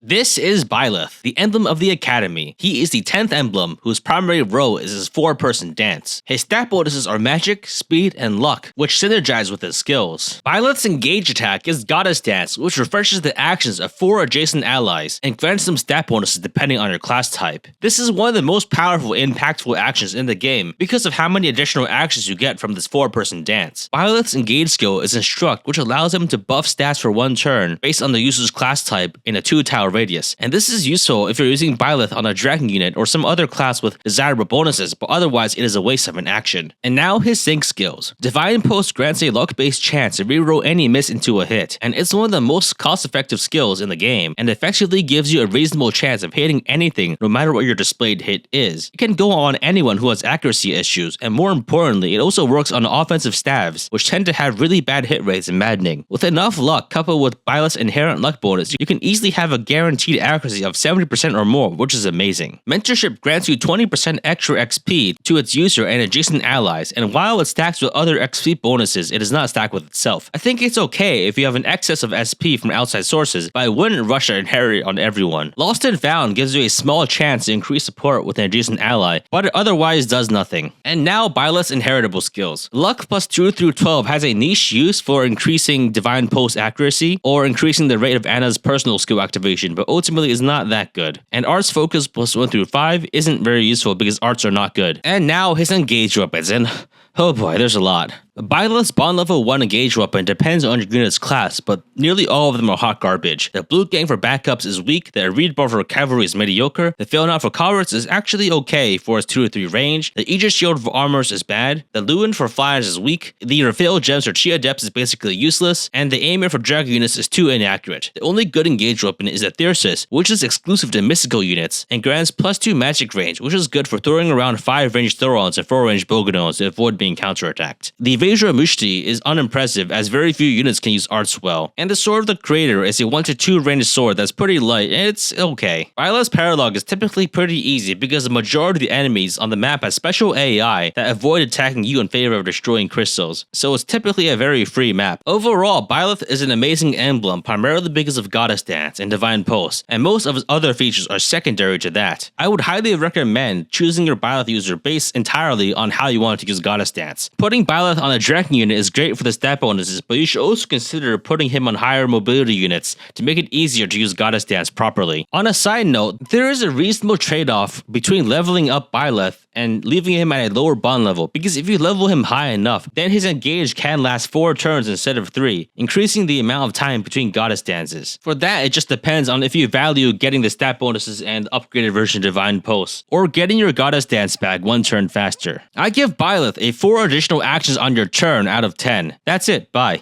This is Byleth, the emblem of the Academy. He is the 10th emblem, whose primary role is his 4-person dance. His stat bonuses are magic, speed, and luck, which synergize with his skills. Byleth's engage attack is Goddess Dance, which refreshes the actions of 4 adjacent allies and grants them stat bonuses depending on your class type. This is one of the most powerful and impactful actions in the game because of how many additional actions you get from this 4-person dance. Byleth's engage skill is Instruct, which allows him to buff stats for 1 turn based on the user's class type in a 2-tile radius, and this is useful if you're using Byleth on a dragon unit or some other class with desirable bonuses, but otherwise it is a waste of an action. And now his sync skills. Divine Post grants a luck-based chance to reroll any miss into a hit, and it's one of the most cost-effective skills in the game, and effectively gives you a reasonable chance of hitting anything no matter what your displayed hit is. It can go on anyone who has accuracy issues, and more importantly, it also works on offensive staves, which tend to have really bad hit rates and maddening. With enough luck coupled with Byleth's inherent luck bonus, you can easily have a guaranteed accuracy of 70% or more, which is amazing. Mentorship grants you 20% extra XP to its user and adjacent allies, and while it stacks with other XP bonuses, it is not stacked with itself. I think it's okay if you have an excess of SP from outside sources, but I wouldn't rush to inherit on everyone. Lost and Found gives you a small chance to increase support with an adjacent ally, but it otherwise does nothing. And now Byleth's inheritable skills. Luck plus 2 through 12 has a niche use for increasing Divine Post accuracy, or increasing the rate of Anna's personal skill activation, but ultimately is not that good. And Arts Focus plus 1 through 5 isn't very useful because arts are not good. And now his engage weapons, and oh boy, there's a lot. Byleth's bond level 1 engage weapon depends on your unit's class, but nearly all of them are hot garbage. The Blue Gang for backups is weak, the Reed Bar for cavalry is mediocre, the Failnaught for cowards is actually okay for its 2 to 3 range, the Aegis Shield for armors is bad, the Lewin for flyers is weak, the Reveal Gems for Chi Adepts is basically useless, and the Aimer for dragon units is too inaccurate. The only good engage weapon is the Thyrsus, which is exclusive to mystical units, and grants plus 2 magic range, which is good for throwing around 5 range Thorons and 4 range Bogadons to avoid being counterattacked. The Evasion Mushti is unimpressive as very few units can use arts well, and the Sword of the Creator is a 1 to 2 range sword that's pretty light and it's okay. Byleth's Paralog is typically pretty easy because the majority of the enemies on the map has special AI that avoid attacking you in favor of destroying crystals, so it's typically a very free map. Overall, Byleth is an amazing emblem primarily because of Goddess Dance and Divine Pulse, and most of his other features are secondary to that. I would highly recommend choosing your Byleth user based entirely on how you want to use Goddess Dance. Putting Byleth on a dragon unit is great for the stat bonuses, but you should also consider putting him on higher mobility units to make it easier to use Goddess Dance properly. On a side note, there is a reasonable trade-off between leveling up Byleth and leaving him at a lower bond level, because if you level him high enough, then his engage can last 4 turns instead of 3, increasing the amount of time between Goddess Dances. For that, it just depends on if you value getting the stat bonuses and upgraded version Divine Pulse, or getting your Goddess Dance back 1 turn faster. I give Byleth a 4 additional actions on your turn out of 10. That's it, bye.